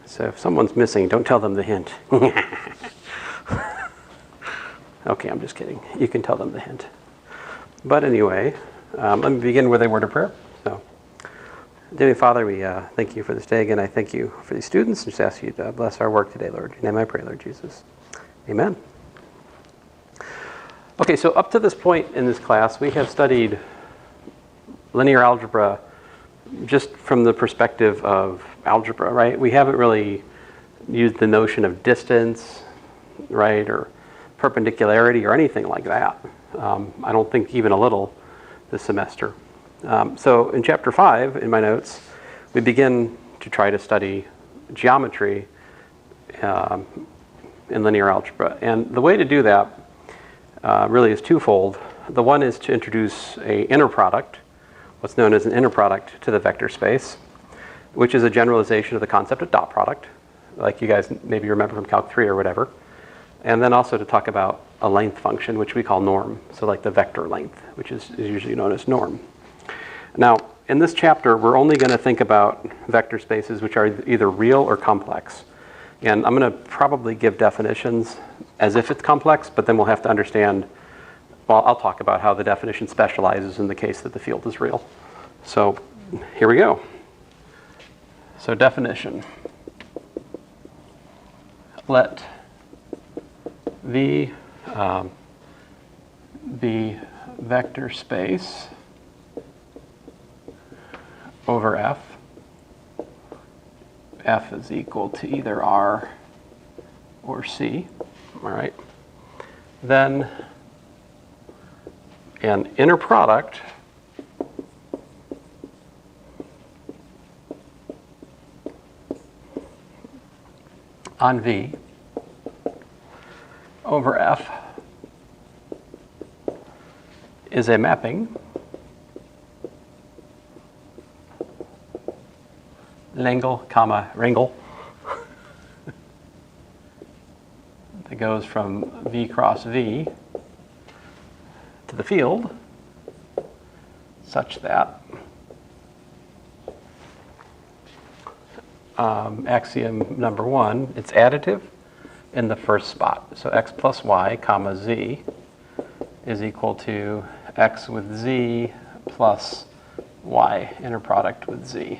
So if someone's missing, don't tell them the hint. Okay, I'm just kidding. You can tell them the hint. But anyway, let me begin with a word of prayer. So, Heavenly Father, we thank you for this day. Again, I thank you for these students. Just ask you to bless our work today, Lord. In your name I pray, Lord Jesus. Amen. Okay, so up to this point in this class, we have studied linear algebra just from the perspective of algebra, right? We haven't really used the notion of distance, right, or perpendicularity or anything like that. I don't think even a little this semester. So in chapter 5, in my notes, we begin to try to study geometry in linear algebra. And the way to do that really is twofold. The one is to introduce an inner product, what's known as an inner product to the vector space, which is a generalization of the concept of dot product, like you guys maybe remember from Calc 3 or whatever. And then also to talk about a length function, which we call norm. So like the vector length, which is usually known as norm. Now, in this chapter, we're only going to think about vector spaces which are either real or complex. And I'm going to probably give definitions as if it's complex, but then we'll have to understand, well, I'll talk about how the definition specializes in the case that the field is real. So here we go. So definition. Let V be vector space over F. F is equal to either R or C. All right. Then an inner product on V over F is a mapping Langle, Wrangle that goes from V cross V to the field such that axiom number 1, it's additive in the first spot. So x plus y comma z is equal to x with z plus y inner product with z.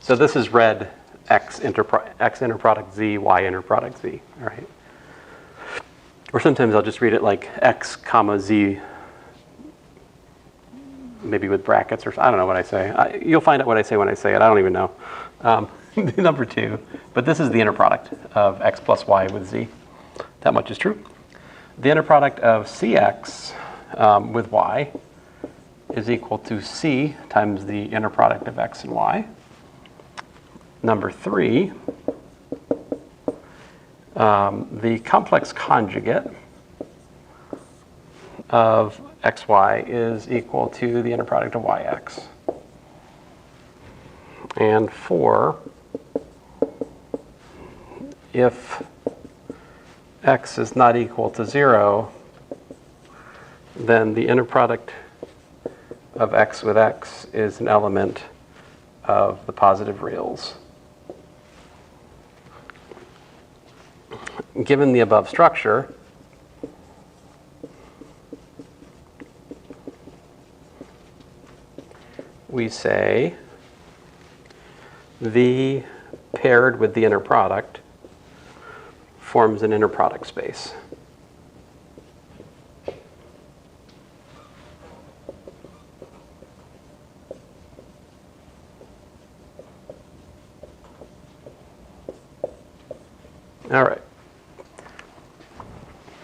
So this is read x inner product z, y inner product z, all right? Or sometimes I'll just read it like x comma z, maybe with brackets, or I don't know what I say. You'll find out what I say when I say it. I don't even know. Number 2, but this is the inner product of x plus y with z. That much is true. The inner product of cx with y is equal to c times the inner product of x and y. Number 3, the complex conjugate of xy is equal to the inner product of yx. And 4, if x is not equal to 0, then the inner product of x with x is an element of the positive reals. Given the above structure, we say V paired with the inner product forms an inner product space. All right.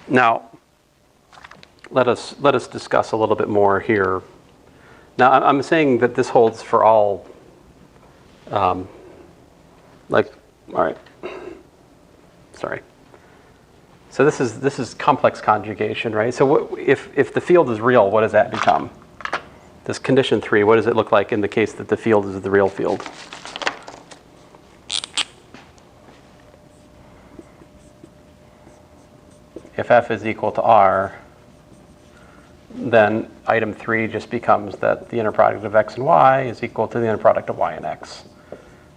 Now, let us discuss a little bit more here. Now, I'm saying that this holds for all, all right. Sorry. So this is complex conjugation, right? So if the field is real, what does that become? This condition 3, what does it look like in the case that the field is the real field? If f is equal to r, then item 3 just becomes that the inner product of x and y is equal to the inner product of y and x,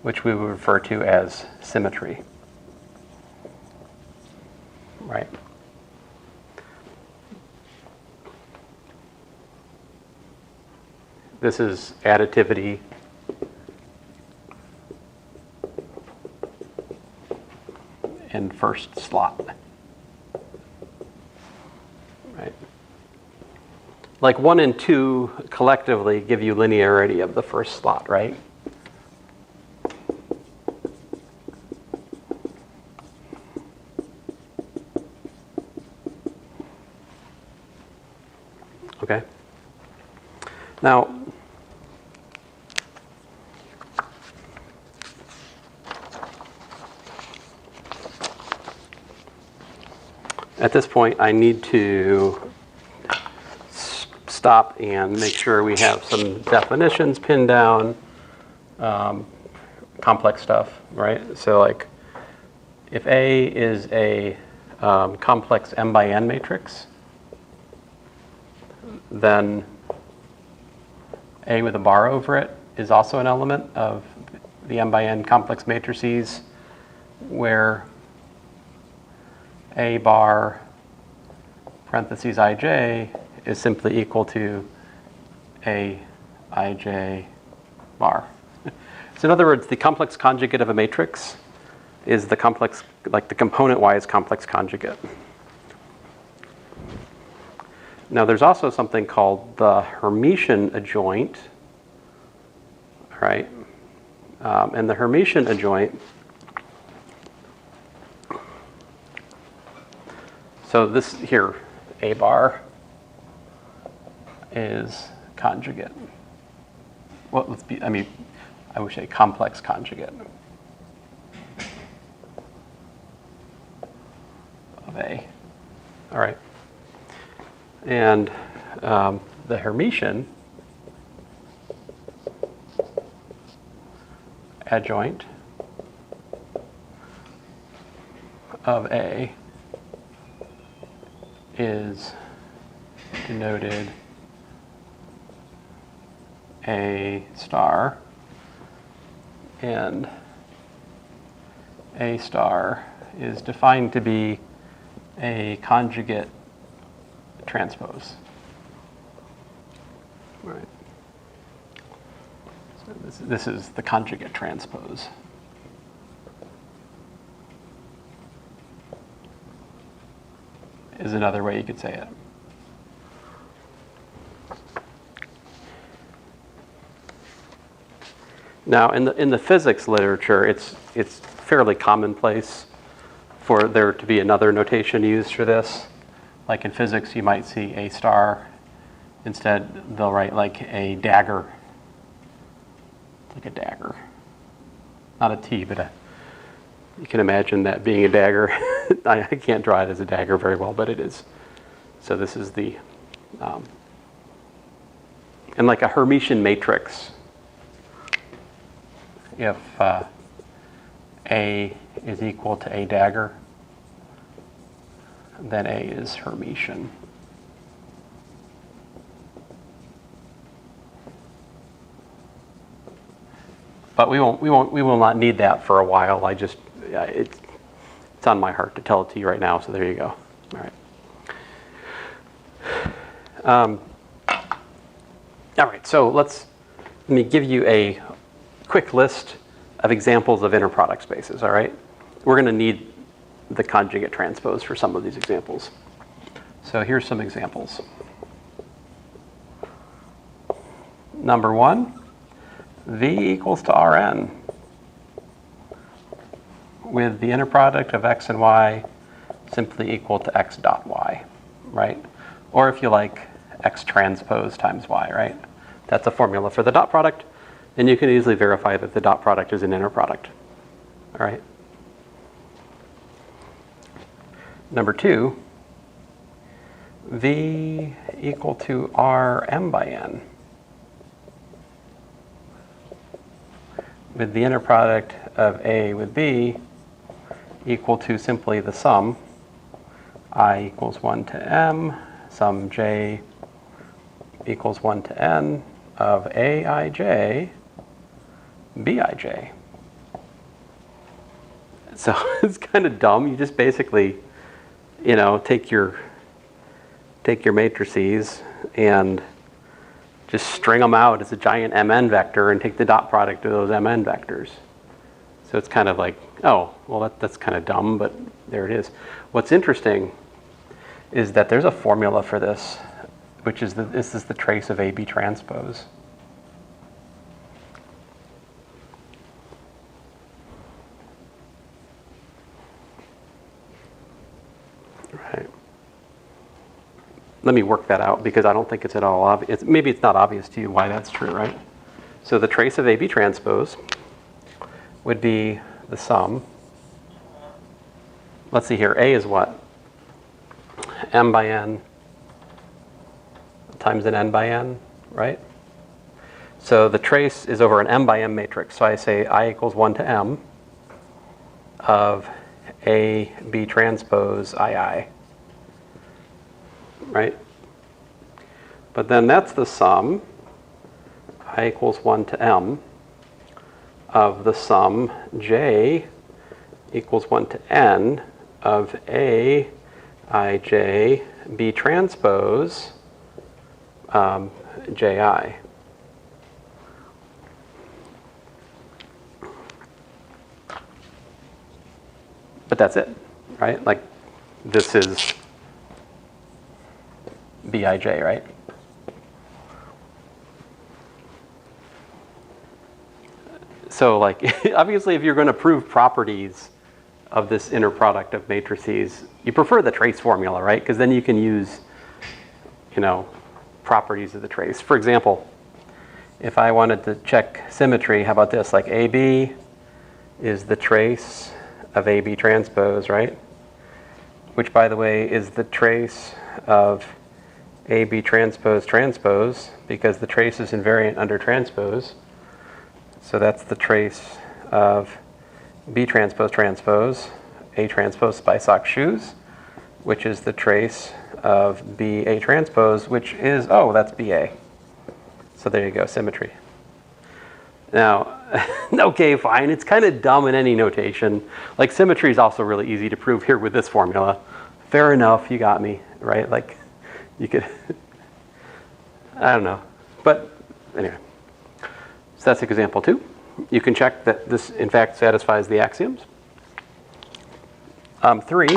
which we would refer to as symmetry. Right? This is additivity. In first slot. Right? Like 1 and 2 collectively give you linearity of the first slot, right? Okay. Now, at this point, I need to stop and make sure we have some definitions pinned down, complex stuff, right? So like, if A is a complex m by n matrix, then A with a bar over it is also an element of the m by n complex matrices where A bar parentheses ij is simply equal to A ij bar. So in other words, the complex conjugate of a matrix is the complex, like the component-wise complex conjugate. Now there's also something called the Hermitian adjoint, right? And the Hermitian adjoint, so this here, A bar is conjugate. Well, let's be, I mean, I would say complex conjugate of A. All right. And the Hermitian adjoint of A is denoted A star, and A star is defined to be a conjugate transpose. Right. So this is the conjugate transpose. Is another way you could say it. Now, in the physics literature, it's fairly commonplace for there to be another notation used for this. Like in physics, you might see A star. Instead, they'll write like a dagger. Like a dagger. Not a T, but you can imagine that being a dagger. I can't draw it as a dagger very well, but it is. So this is the, and like a Hermitian matrix, if A is equal to a dagger, then A is Hermitian. But we will not need that for a while. It's on my heart to tell it to you right now, so there you go. All right. All right, so let me give you a quick list of examples of inner product spaces, all right? We're going to need the conjugate transpose for some of these examples. So here's some examples. Number 1, V equals to Rn with the inner product of x and y simply equal to x dot y, right? Or if you like, x transpose times y, right? That's a formula for the dot product, and you can easily verify that the dot product is an inner product, all right? Number 2, V equal to Rm by n with the inner product of A with B equal to simply the sum I equals 1 to m, sum j equals 1 to n of Aij, Bij. So it's kind of dumb. You just basically, you know, take your matrices and just string them out as a giant mn vector and take the dot product of those mn vectors. So it's kind of like, oh, well, that's kind of dumb, but there it is. What's interesting is that there's a formula for this, which is this is the trace of AB transpose. Right. Let me work that out because I don't think it's at all obvious. Maybe it's not obvious to you why that's true, right? So the trace of AB transpose would be the sum. Let's see here. A is what? M by n times an n by n, right? So the trace is over an m by m matrix. So I say I equals 1 to m of A, B transpose II, right? But then that's the sum, I equals 1 to m, of the sum J equals 1 to n of A, Ij, B transpose Ji. But that's it, right? Like this is Bij, right? So like obviously if you're going to prove properties of this inner product of matrices, you prefer the trace formula, right? Because then you can use, you know, properties of the trace. For example, if I wanted to check symmetry, how about this? Like AB is the trace of AB transpose, right? Which, by the way, is the trace of AB transpose transpose, because the trace is invariant under transpose. So that's the trace of B transpose transpose, A transpose Spy Sock Shoes, which is the trace of B A transpose, which is, oh, that's BA. So there you go, symmetry. Now, okay, fine, it's kind of dumb in any notation. Like symmetry is also really easy to prove here with this formula. Fair enough, you got me, right? Like you could, I don't know. But anyway, so that's example 2. You can check that this, in fact, satisfies the axioms. 3,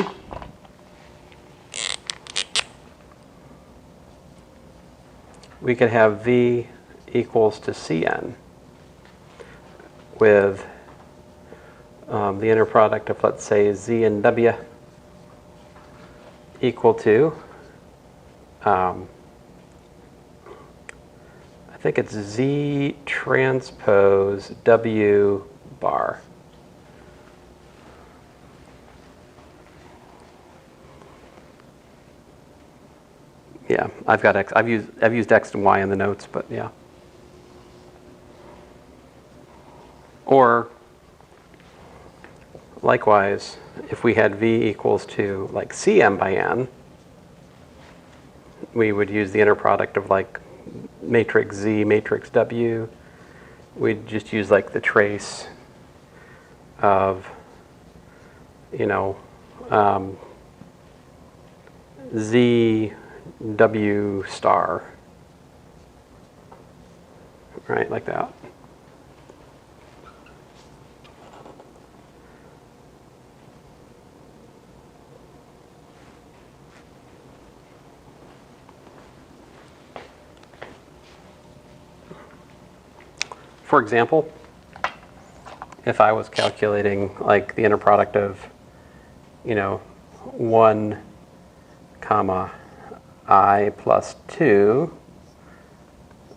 we could have V equals to Cn with the inner product of, let's say, Z and W equal to, I think it's Z transpose W bar. Yeah, I've got X. I've used X and Y in the notes, but yeah. Or likewise, if we had V equals to like Cm by n, we would use the inner product of like matrix Z, matrix W. We'd just use like the trace of, you know, Z W star, right, like that. For example, if I was calculating like the inner product of, you know, 1 comma I plus 2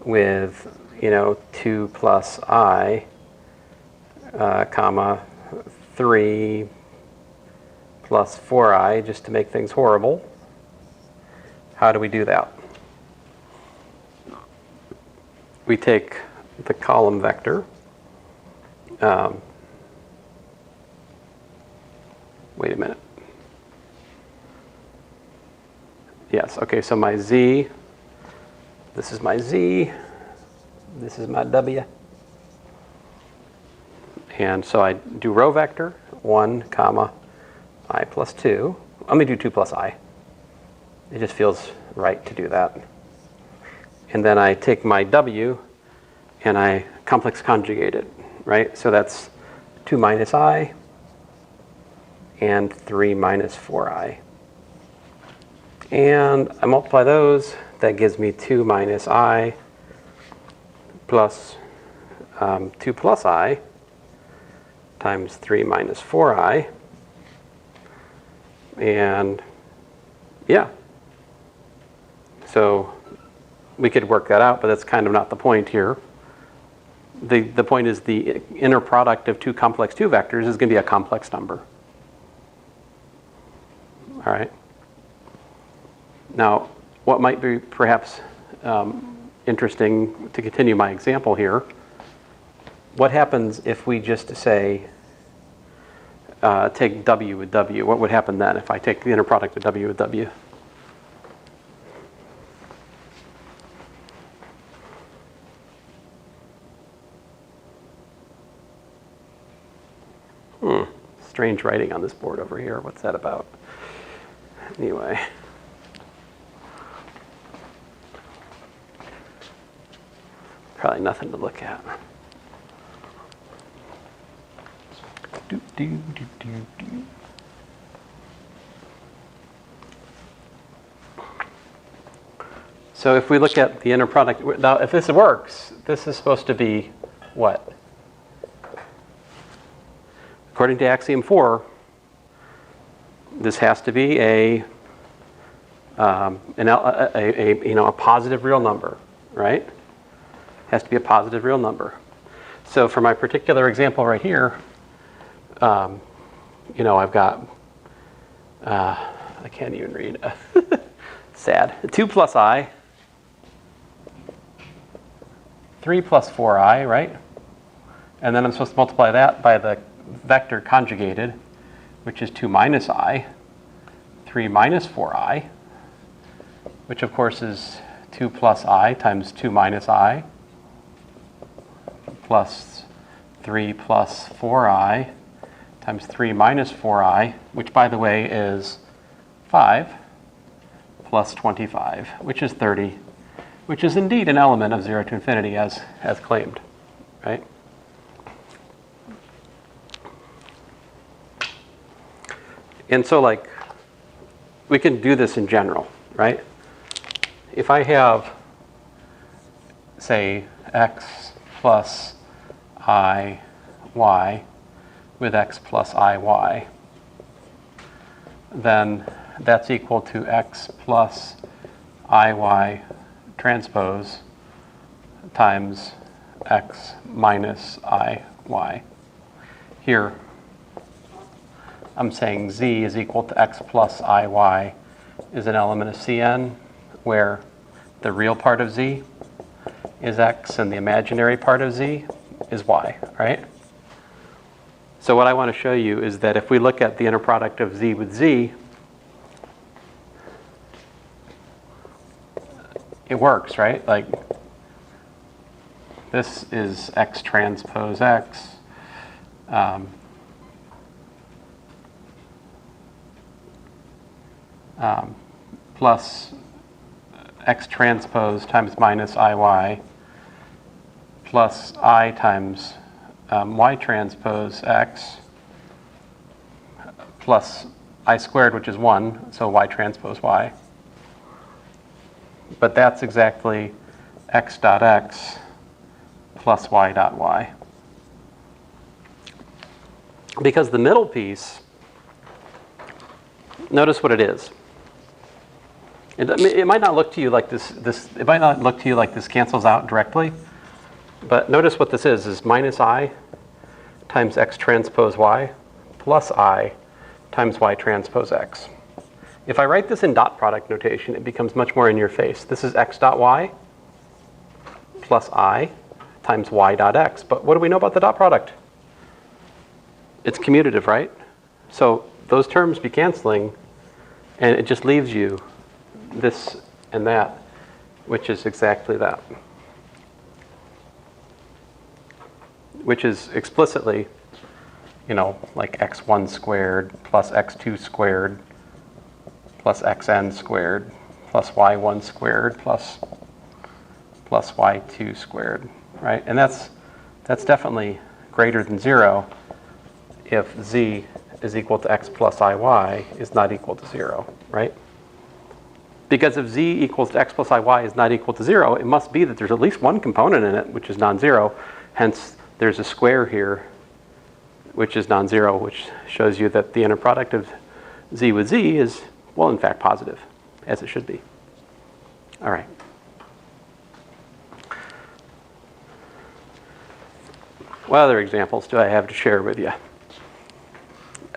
with, you know, 2 plus I, comma 3 plus 4i, just to make things horrible, how do we do that? We take the column vector, wait a minute. Yes, okay, so my Z, this is my Z, this is my W. And so I do row vector, 1 comma I plus 2. Let me do 2 plus I. It just feels right to do that. And then I take my W and I complex conjugate it, right? So that's 2 minus I and 3 minus 4I. And I multiply those. That gives me 2 minus I plus 2 plus I times 3 minus 4I. And yeah. So we could work that out, but that's kind of not the point here. The point is the inner product of two complex 2 vectors is going to be a complex number. All right. Now, what might be perhaps interesting to continue my example here, what happens if we just say, take W with W? What would happen then if I take the inner product of W with W? Strange writing on this board over here. What's that about? Anyway. Probably nothing to look at. So if we look at the inner product, now if this works, this is supposed to be what? According to axiom 4, this has to be a positive real number, right? Has to be a positive real number. So for my particular example right here, I've got, I can't even read. Sad. 2 plus I, 3 plus 4I, right? And then I'm supposed to multiply that by the vector conjugated, which is 2 minus I, 3 minus 4I, which of course is 2 plus I times 2 minus I, plus 3 plus 4I times 3 minus 4I, which by the way is 5 plus 25, which is 30, which is indeed an element of 0 to infinity as claimed, right? And so like, we can do this in general, right? If I have, say, x plus I y with x plus I y, then that's equal to x plus I y transpose times x minus I y. Here, I'm saying z is equal to x plus I y is an element of Cn where the real part of z is x and the imaginary part of z is y, right? So what I want to show you is that if we look at the inner product of z with z, it works, right? Like, this is x transpose x. Plus x transpose times minus IY plus I times y transpose x plus I squared, which is 1, so y transpose y. But that's exactly x dot x plus y dot y. Because the middle piece, notice what it is. It might not look to you like it might not look to you like this cancels out directly, but notice what this is minus I times x transpose y plus I times y transpose x. If I write this in dot product notation, it becomes much more in your face. This is x dot y plus I times y dot x. But what do we know about the dot product? It's commutative, right? So those terms be canceling, and it just leaves you this and that, which is exactly that. Which is explicitly like x1 squared plus x2 squared plus xn squared plus y1 squared plus y2 squared, right? And that's definitely greater than 0 if z is equal to x plus iy is not equal to 0, right? Because if z equals to x plus iy is not equal to 0, it must be that there's at least one component in it which is non-zero. Hence, there's a square here which is non-zero, which shows you that the inner product of z with z is, well, in fact, positive, as it should be. All right. What other examples do I have to share with you?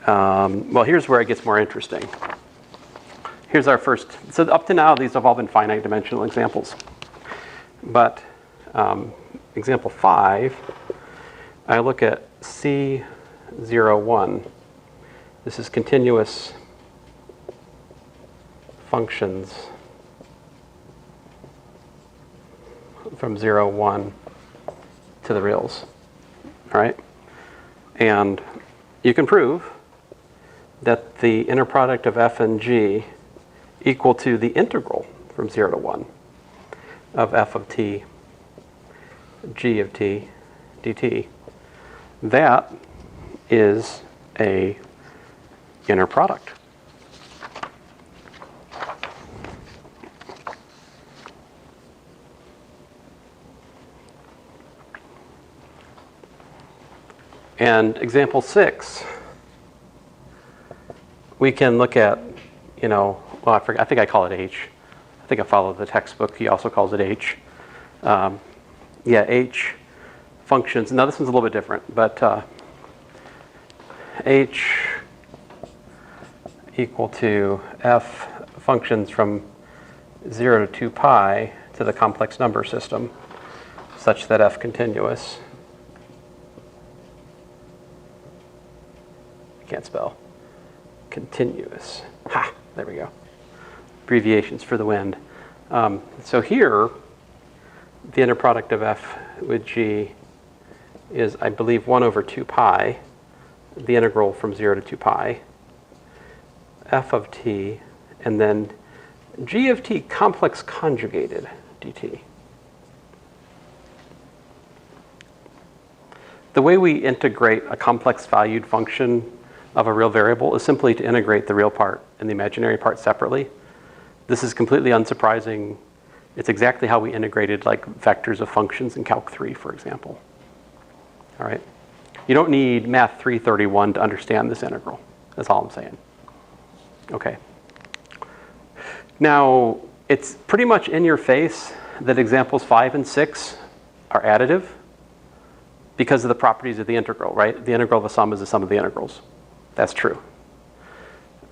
Well, here's where it gets more interesting. Here's our first. So up to now, these have all been finite dimensional examples. But example 5, I look at C01. This is continuous functions from 0, 1 to the reals. All right? And you can prove that the inner product of f and g equal to the integral from 0 to 1 of f of t, g of t, dt. That is a inner product. And example 6, we can look at, well, I think I call it h. I think I follow the textbook. He also calls it h. H functions. Now this one's a little bit different, but h equal to f functions from 0 to 2 pi to the complex number system, such that f continuous. Can't spell. Continuous. Ha! There we go. Abbreviations for the wind. So here, the inner product of f with g is, I believe, 1 over 2 pi, the integral from 0 to 2 pi, f of t, and then g of t complex conjugated dt. The way we integrate a complex valued function of a real variable is simply to integrate the real part and the imaginary part separately. This is completely unsurprising. It's exactly how we integrated like vectors of functions in Calc 3, for example. All right. You don't need Math 331 to understand this integral. That's all I'm saying. Okay. Now, it's pretty much in your face that examples 5 and 6 are additive because of the properties of the integral, right? The integral of a sum is the sum of the integrals. That's true,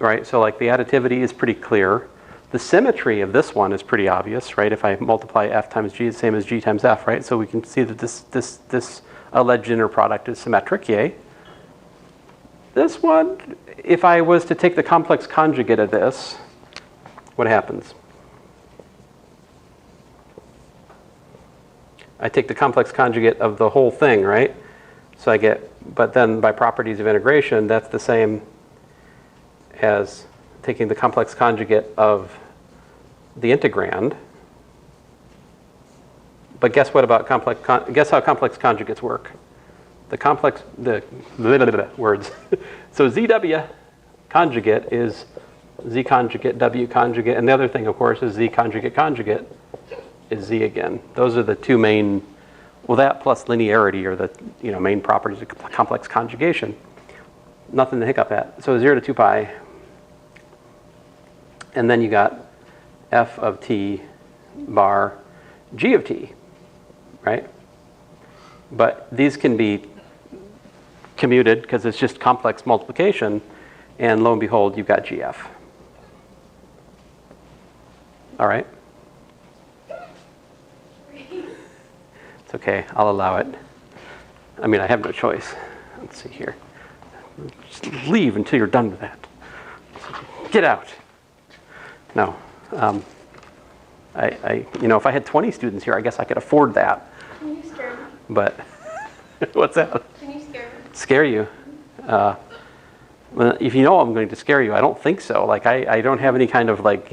right? So like the additivity is pretty clear. The symmetry of this one is pretty obvious, right? If I multiply f times g, the same as g times f, right? So we can see that this alleged inner product is symmetric, yay. This one, if I was to take the complex conjugate of this, what happens? I take the complex conjugate of the whole thing, right? So I get, but then by properties of integration, that's the same as taking the complex conjugate of the integrand. But guess what about guess how complex conjugates work? Words. So ZW conjugate is Z conjugate, W conjugate, and the other thing, of course, is Z conjugate conjugate is Z again. Those are the two main. Well, that plus linearity are the main properties of complex conjugation. Nothing to hiccup at. So 0 to 2 pi. And then you got f of t bar g of t, right? But these can be commuted because it's just complex multiplication. And lo and behold, you've got gf. All right? It's okay, I'll allow it. I mean, I have no choice. Let's see here. Just leave until you're done with that. Get out. No. If I had 20 students here, I guess I could afford that. Can you scare me? But, what's that? Can you scare me? Scare you? Well, if you know I'm going to scare you, I don't think so. Like I don't have any kind of like,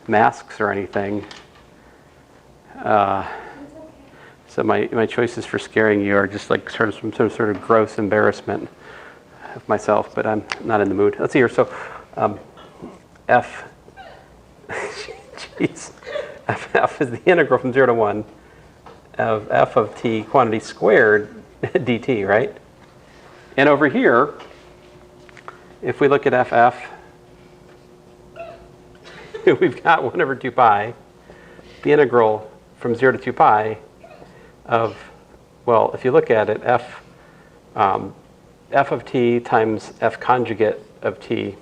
masks or anything. So my choices for scaring you are just like some sort of gross embarrassment of myself, but I'm not in the mood. Let's see here. So f, jeez, f is the integral from 0 to 1 of f of t quantity squared dt, right? And over here, if we look at ff, we've got 1 over 2 pi, the integral from 0 to 2 pi of, well, if you look at it, f of t times f conjugate of t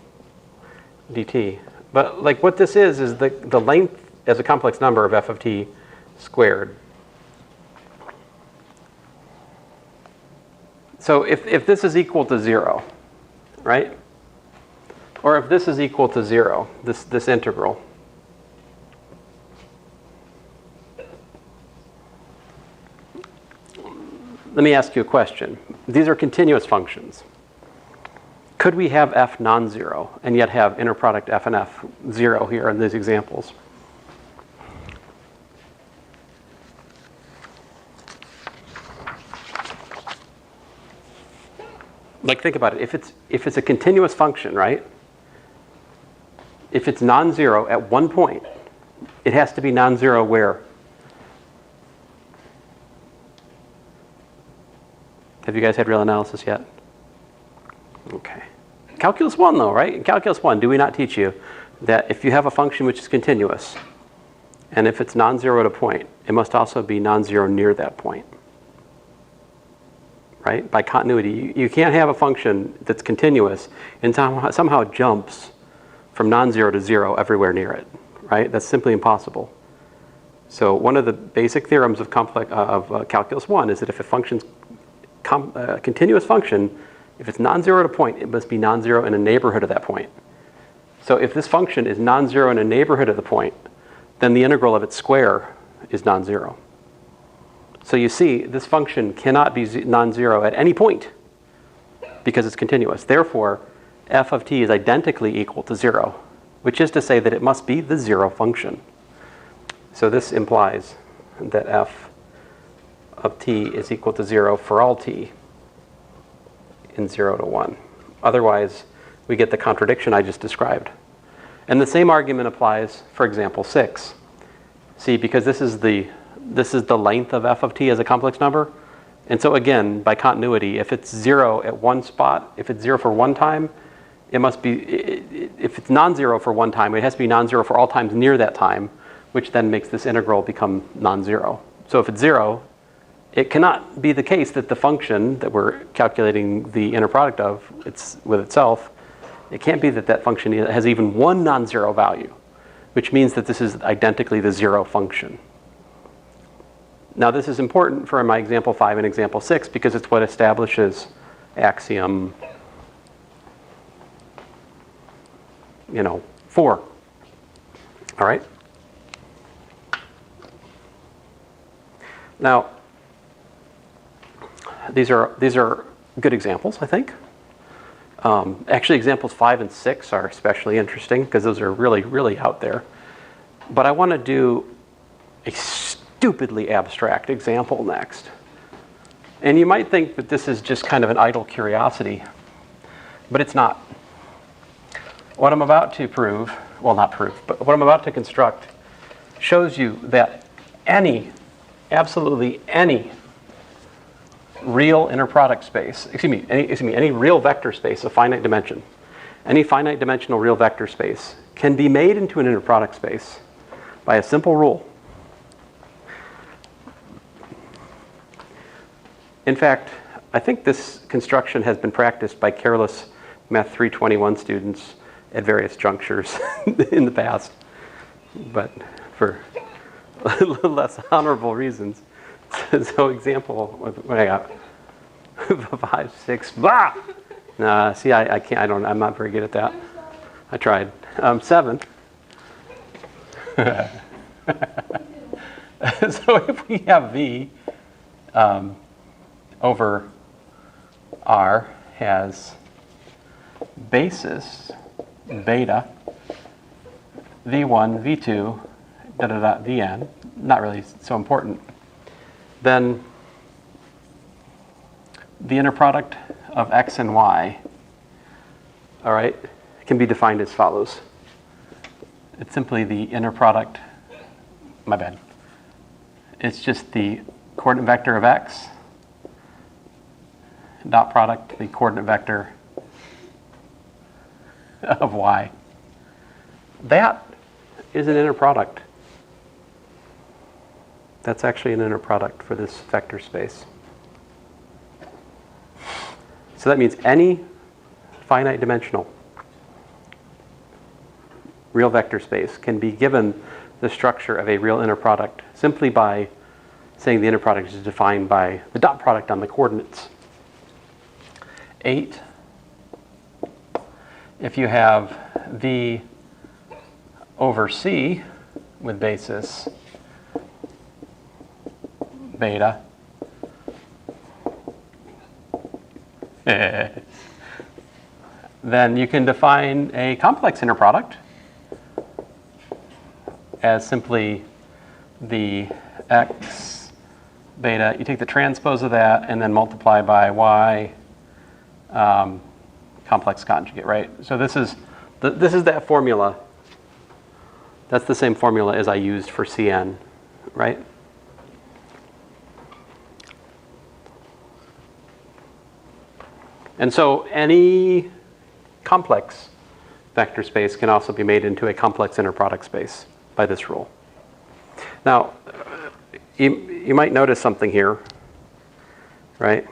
dt. But like what this is the length as a complex number of f of t squared. So if this is equal to 0, right? Or if this is equal to 0, this integral, let me ask you a question. These are continuous functions. Could we have f non-zero and yet have inner product f and f 0 here in these examples? Like think about it. If it's a continuous function, right? If it's non-zero at one point, it has to be non-zero where? Have you guys had real analysis yet? Okay. Calculus 1 though, right? In Calculus 1, do we not teach you that if you have a function which is continuous, and if it's non-zero at a point, it must also be non-zero near that point? Right? By continuity, you can't have a function that's continuous and somehow jumps from non-zero to 0 everywhere near it, right? That's simply impossible. So one of the basic theorems of Calculus 1 is that if a function's continuous function, if it's non-zero at a point, it must be non-zero in a neighborhood of that point. So if this function is non-zero in a neighborhood of the point, then the integral of its square is non-zero. So you see, this function cannot be non-zero at any point because it's continuous. Therefore, f of t is identically equal to 0, which is to say that it must be the 0 function. So this implies that f of t is equal to 0 for all t in 0 to 1. Otherwise, we get the contradiction I just described. And the same argument applies for example 6. See, because this is the length of f of t as a complex number. And so again, by continuity, if it's 0 at one spot, if it's 0 for one time, it must be, if it's non-zero for one time, it has to be non-zero for all times near that time, which then makes this integral become non-zero. So if it's 0, it cannot be the case that the function that we're calculating the inner product of with itself, it can't be that that function has even one non-zero value, which means that this is identically the 0 function. Now this is important for my example 5 and example 6 because it's what establishes axiom 4. All right? Now, these are good examples, I think. Actually, examples 5 and 6 are especially interesting because those are really, really out there. But I want to do a stupidly abstract example next. And you might think that this is just kind of an idle curiosity, but it's not. What I'm about to prove, well, not prove, but what I'm about to construct shows you that absolutely any real inner product space, any real vector space of finite dimension, any finite dimensional real vector space can be made into an inner product space by a simple rule. In fact, I think this construction has been practiced by careless Math 321 students at various junctures in the past, but for less honorable reasons. So example, what I got? 5, 6, blah! Nah, see, I can't, I'm not very good at that. I tried. 7. So if we have V over R has basis beta v1, v2, da da da, vn, not really so important, then the inner product of x and y, all right, can be defined as follows. It's simply the inner product, my bad. It's just the coordinate vector of x, dot product, the coordinate vector of y. That is an inner product. That's actually an inner product for this vector space. So that means any finite dimensional real vector space can be given the structure of a real inner product simply by saying the inner product is defined by the dot product on the coordinates. 8, if you have v over c with basis beta, then you can define a complex inner product as simply the x beta. You take the transpose of that and then multiply by y complex conjugate, right? So this is that formula. That's the same formula as I used for Cn, right? And so any complex vector space can also be made into a complex inner product space by this rule. Now, you might notice something here, right?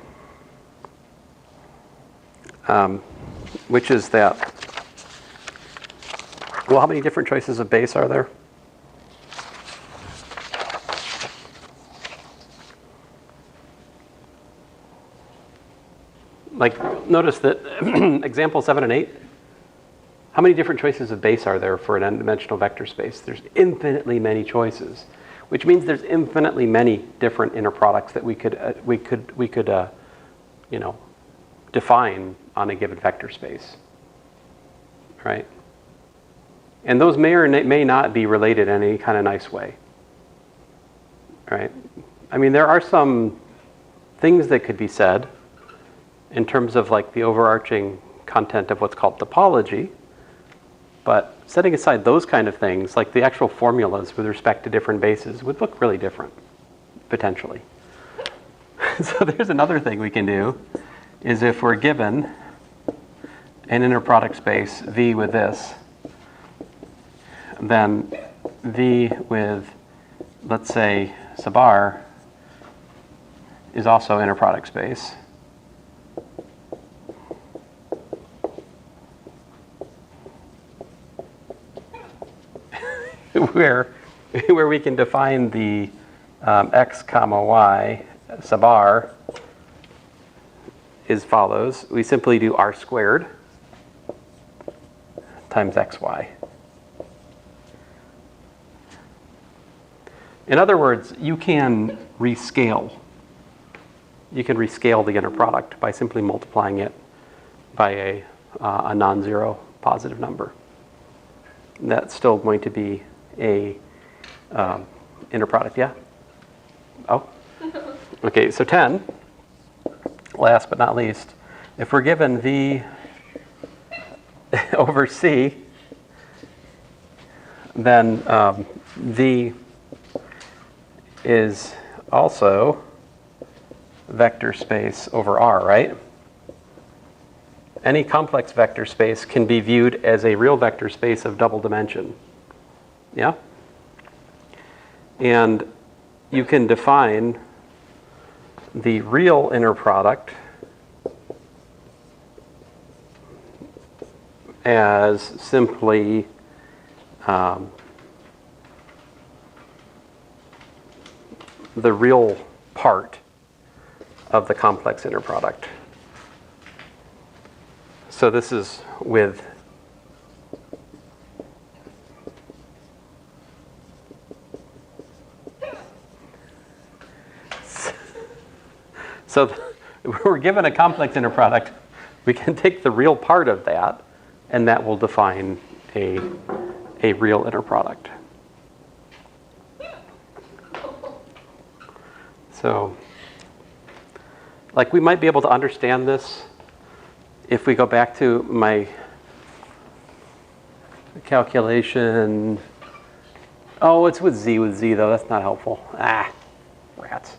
Which is that, well, how many different choices of base are there? Like, notice that example 7 and 8, how many different choices of base are there for an n-dimensional vector space? There's infinitely many choices, which means there's infinitely many different inner products that we could define on a given vector space, right? And those may or may not be related in any kind of nice way, right? I mean, there are some things that could be said in terms of like the overarching content of what's called topology, but setting aside those kind of things, like the actual formulas with respect to different bases would look really different, potentially. So there's another thing we can do, is if we're given an inner product space V with this, then V with, let's say, sub r is also inner product space. where we can define the x comma y sub r as follows. We simply do r squared times xy. In other words, you can rescale. You can rescale the inner product by simply multiplying it by a non-zero positive number. That's still going to be a inner product, yeah? Oh? Okay, so 10, last but not least, if we're given V over C, then V is also vector space over R, right? Any complex vector space can be viewed as a real vector space of double dimension. Yeah? And you can define the real inner product as simply the real part of the complex inner product. So this is with so we're given a complex inner product we can take the real part of that, and that will define a real inner product. So, like, we might be able to understand this if we go back to my calculation. Oh, it's with z though. That's not helpful. Ah, rats.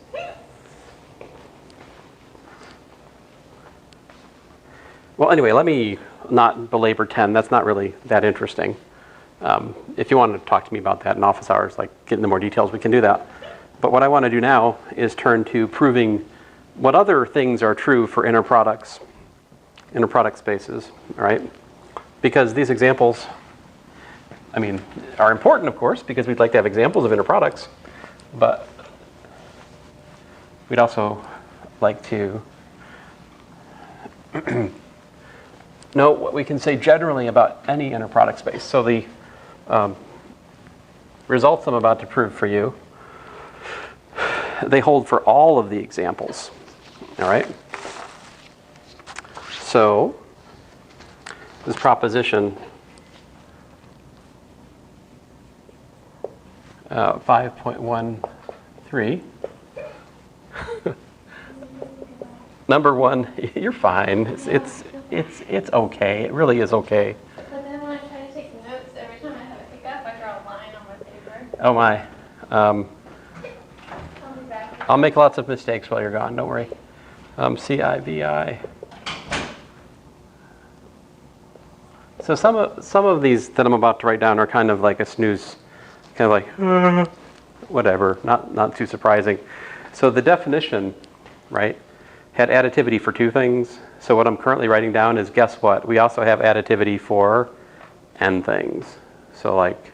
Well, anyway, let me not belabor 10. That's not really that interesting. If you want to talk to me about that in office hours, like get into more details, we can do that. But what I want to do now is turn to proving what other things are true for inner product spaces, all right? Because these examples, I mean, are important, of course, because we'd like to have examples of inner products, but we'd also like to know what we can say generally about any inner product space. So the results I'm about to prove for you, they hold for all of the examples, all right? So this proposition 5.13. Number one, you're fine. It's okay. It really is okay. But then when I try to take notes, every time I have a hiccup, I draw a line on my paper. Oh my. I'll be back. I'll make lots of mistakes while you're gone. Don't worry. CIVI. So some of these that I'm about to write down are kind of like a snooze, kind of like whatever. Not too surprising. So the definition, right, had additivity for two things. So what I'm currently writing down is, guess what? We also have additivity for n things. So like,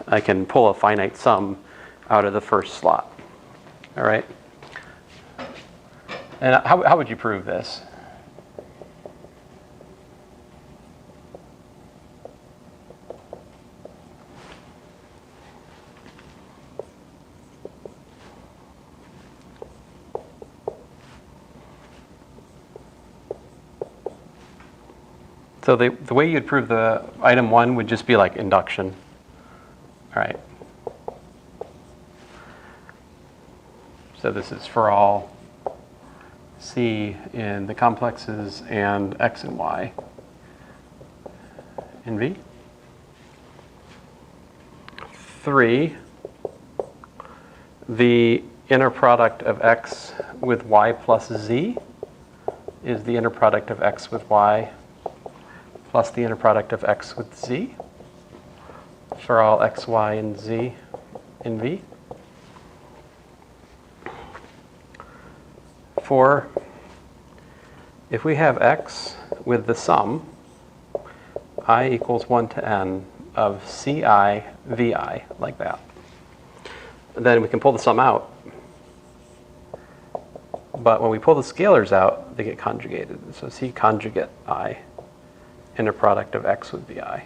I can pull a finite sum out of the first slot. All right? And how would you prove this? So the way you'd prove the item one would just be like induction. All right. So this is for all C in the complexes and X and Y in V. 3, the inner product of X with Y plus Z is the inner product of X with Y plus the inner product of X with Z for all X, Y, and Z in V. 4, if we have X with the sum I equals 1 to n of Ci, Vi, like that, then we can pull the sum out. But when we pull the scalars out, they get conjugated. So C conjugate I, inner product of X with Vi.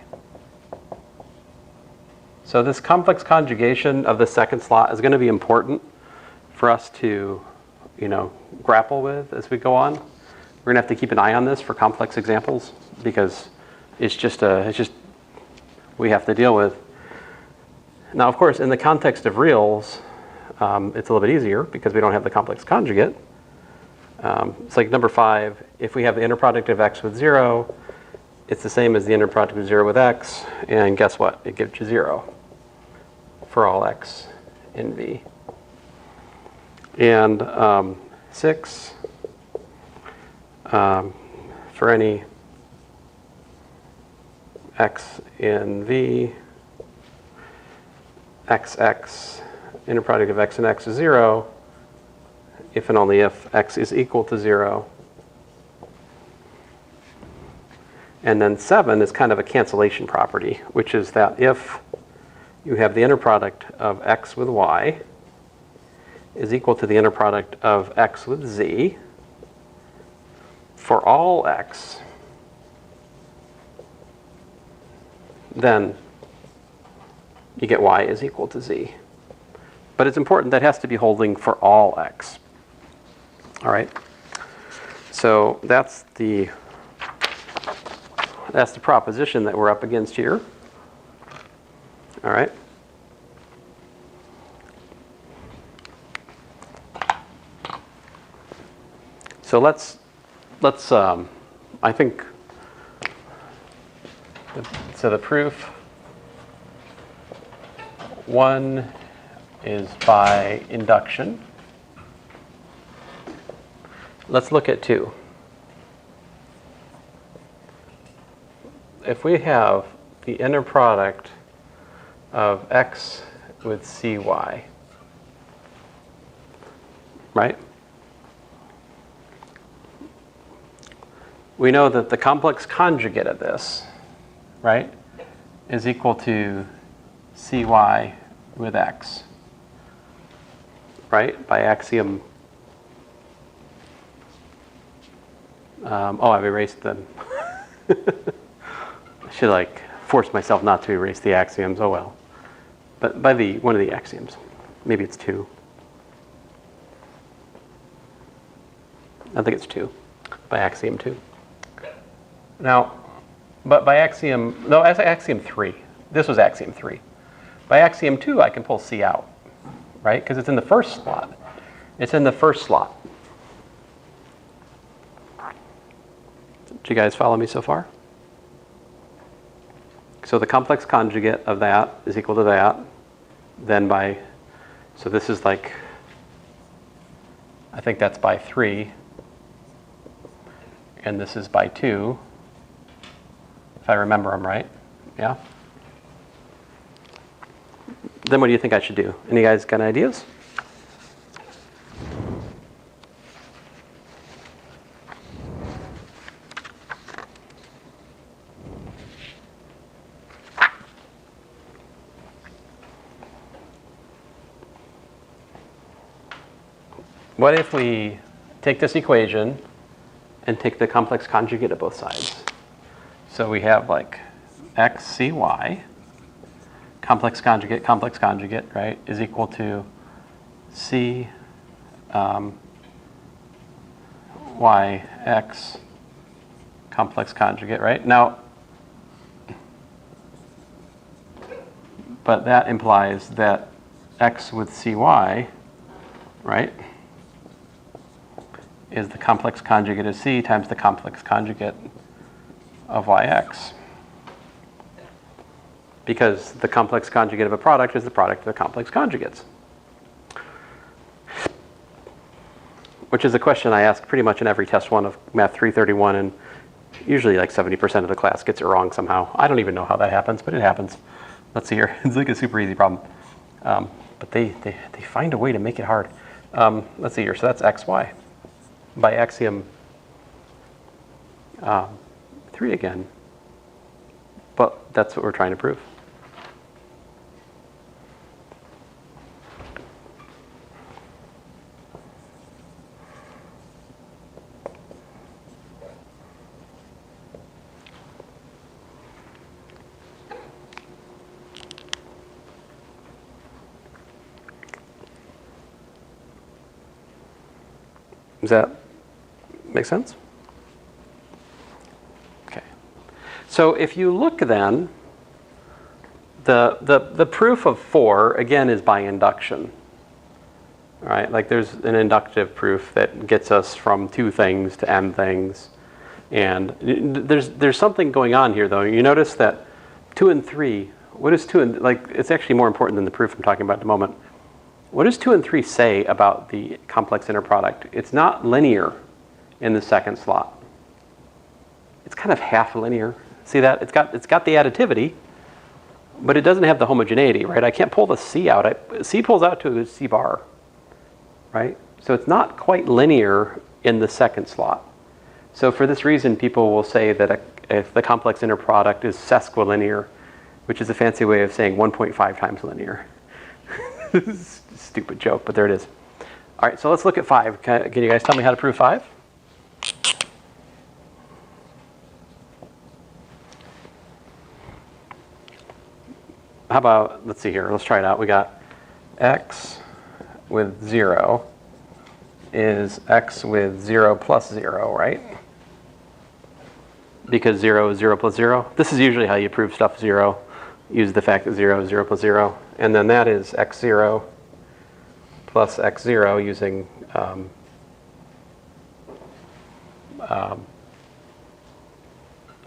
So this complex conjugation of the second slot is going to be important for us to, grapple with as we go on. We're going to have to keep an eye on this for complex examples because it's just we have to deal with. Now, of course, in the context of reals, it's a little bit easier because we don't have the complex conjugate. It's like number 5, if we have the inner product of X with 0, it's the same as the inner product of 0 with X, and guess what? It gives you 0 for all X in V. And 6, for any X in V, XX, inner product of X and X is 0, if and only if X is equal to 0. And then 7 is kind of a cancellation property, which is that if you have the inner product of X with Y is equal to the inner product of X with Z for all X, then you get Y is equal to Z. But it's important that has to be holding for all X. All right. So that's the proposition that we're up against here. All right. So let's I think so the proof 1 is by induction. Let's look at 2. If we have the inner product of x with cy, right? We know that the complex conjugate of this, right, is equal to cy with x, right, by axiom. Oh, I've erased them. I should like force myself not to erase the axioms. Oh well. But by one of the axioms. Maybe it's 2. I think it's 2. By axiom 2. Now, but by axiom, no, as axiom 3. This was axiom 3. By axiom 2, I can pull C out, right? Because it's in the first slot. It's in the first slot. Do you guys follow me so far? So the complex conjugate of that is equal to that. Then by, so this is like, I think that's by 3. And this is by 2. If I remember them right. Yeah? Then what do you think I should do? Any guys got ideas? What if we take this equation and take the complex conjugate of both sides? So we have like xcy, complex conjugate, right, is equal to c yx complex conjugate, right? Now, but that implies that x with cy, right, is the complex conjugate of c times the complex conjugate of yx. Because the complex conjugate of a product is the product of the complex conjugates. Which is a question I ask pretty much in every test 1 of Math 331, and usually like 70% of the class gets it wrong somehow. I don't even know how that happens, but it happens. Let's see here. It's like a super easy problem. But they find a way to make it hard. Let's see here. So that's xy. By axiom 3 again. But that's what we're trying to prove. Does that make sense? Okay. So if you look then, the proof of 4, again, is by induction. All right? Like there's an inductive proof that gets us from 2 things to n things. And there's something going on here, though. You notice that 2 and 3, what is 2 and, like, it's actually more important than the proof I'm talking about in a moment. What does 2 and 3 say about the complex inner product? It's not linear in the second slot. It's kind of half linear. See that? It's got the additivity, but it doesn't have the homogeneity, right? I can't pull the C out. C pulls out to a C bar, right? So it's not quite linear in the second slot. So for this reason, people will say that if the complex inner product is sesquilinear, which is a fancy way of saying 1.5 times linear. Stupid joke, but there it is. All right, so let's look at 5. Can you guys tell me how to prove 5? How about, let's see here, let's try it out. We got x with 0 is x with 0 plus 0, right? Because 0 is 0 plus 0. This is usually how you prove stuff 0. Use the fact that 0 is 0 plus 0. And then that is x0 plus x0 using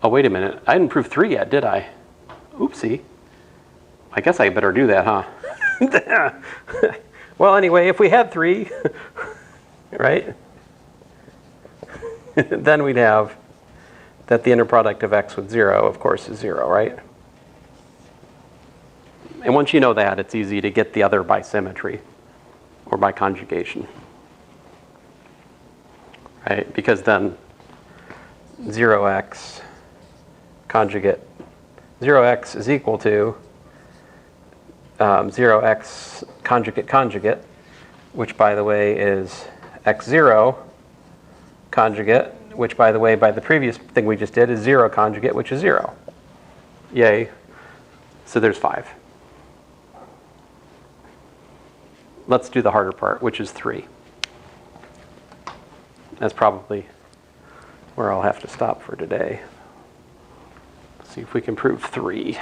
oh, wait a minute. I didn't prove 3 yet, did I? Oopsie. I guess I better do that, huh? Well, anyway, if we had 3, right? Then we'd have that the inner product of x with 0, of course, is 0, right? And once you know that, it's easy to get the other by symmetry or by conjugation, right? Because then 0x conjugate 0x is equal to 0x conjugate conjugate, which, by the way, is x0 conjugate, which, by the way, by the previous thing we just did, is 0 conjugate, which is 0. Yay. So there's 5. Let's do the harder part, which is 3. That's probably where I'll have to stop for today. Let's see if we can prove 3.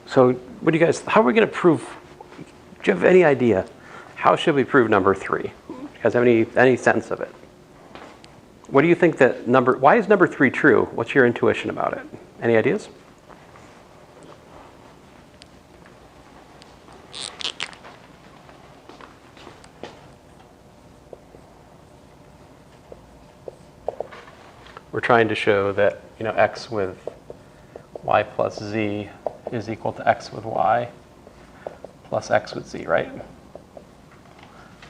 So what do you guys, how are we going to prove, do you have any idea? How should we prove number 3? Do you guys have any sense of it? What do you think that why is number 3 true? What's your intuition about it? Any ideas? We're trying to show that, x with y plus z is equal to x with y plus x with z, right?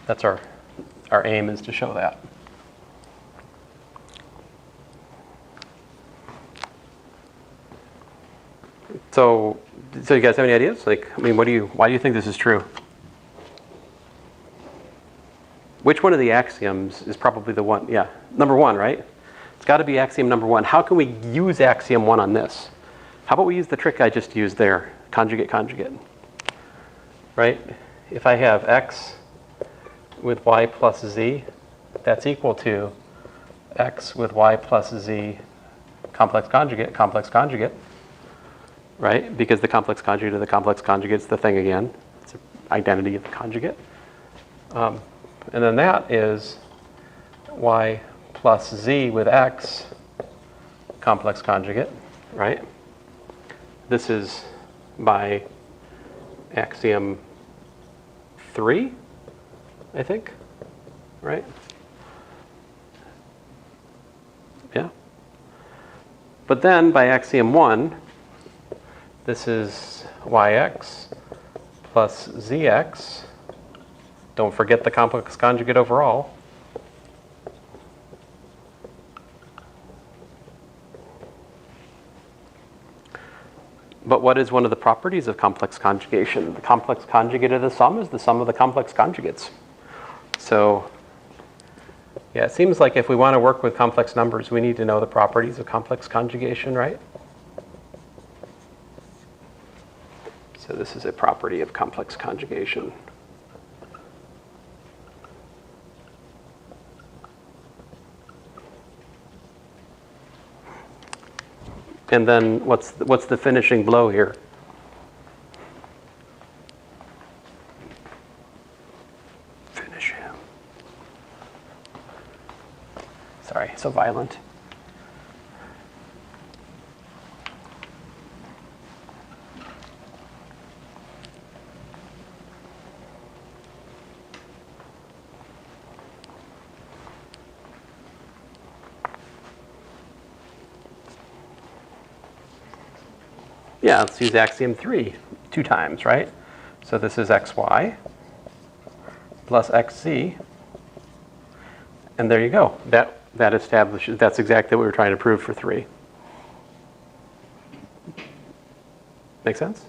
That's our aim, is to show that. So you guys have any ideas? Like, I mean, why do you think this is true? Which one of the axioms is probably the one? Yeah, number 1, right? It's got to be axiom number 1. How can we use axiom 1 on this? How about we use the trick I just used there, conjugate conjugate, right? If I have x with y plus z, that's equal to x with y plus z complex conjugate, right? Because the complex conjugate of the complex conjugate is the thing again. It's an identity of the conjugate. And then that is y plus z with x complex conjugate, right? This is by axiom 3, I think, right? Yeah. But then by axiom 1, this is yx plus zx. Don't forget the complex conjugate overall. But what is one of the properties of complex conjugation? The complex conjugate of the sum is the sum of the complex conjugates. So yeah, it seems like if we want to work with complex numbers, we need to know the properties of complex conjugation, right? So this is a property of complex conjugation. And then what's the finishing blow here? Finish him. Sorry, so violent. Yeah, let's use axiom 3 2 times, right? So this is xy plus xz, and there you go. That establishes, that's exactly what we were trying to prove for 3. Make sense?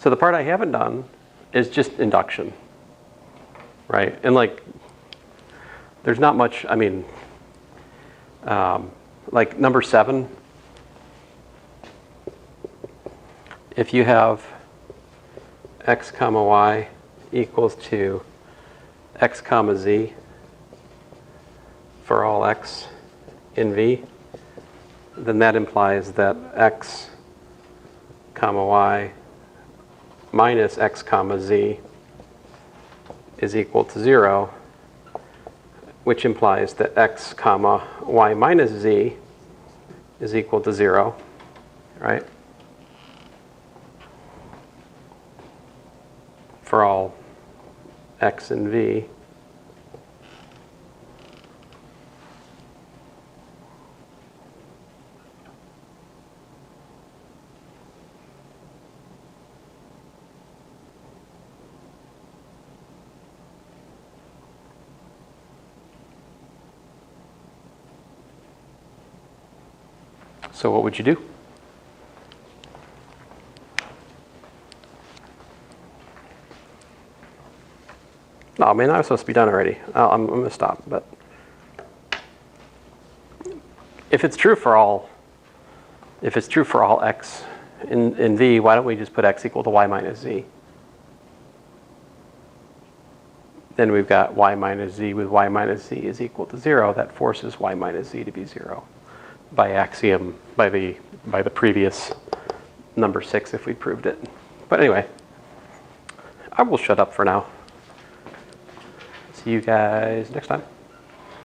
So the part I haven't done is just induction, right? And like, there's not much, I mean, like number 7, if you have x comma y equals to x comma z for all x in V, then that implies that x comma y minus x comma z is equal to 0, which implies that x comma y minus z is equal to 0, right? For all x in V. So what would you do? No, I mean, I was supposed to be done already. I'm going to stop. But if it's true for all x in V, why don't we just put x equal to y minus z? Then we've got y minus z with y minus z is equal to 0. That forces y minus z to be 0 by axiom, by the previous number 6 if we proved it. But anyway, I will shut up for now. See you guys next time.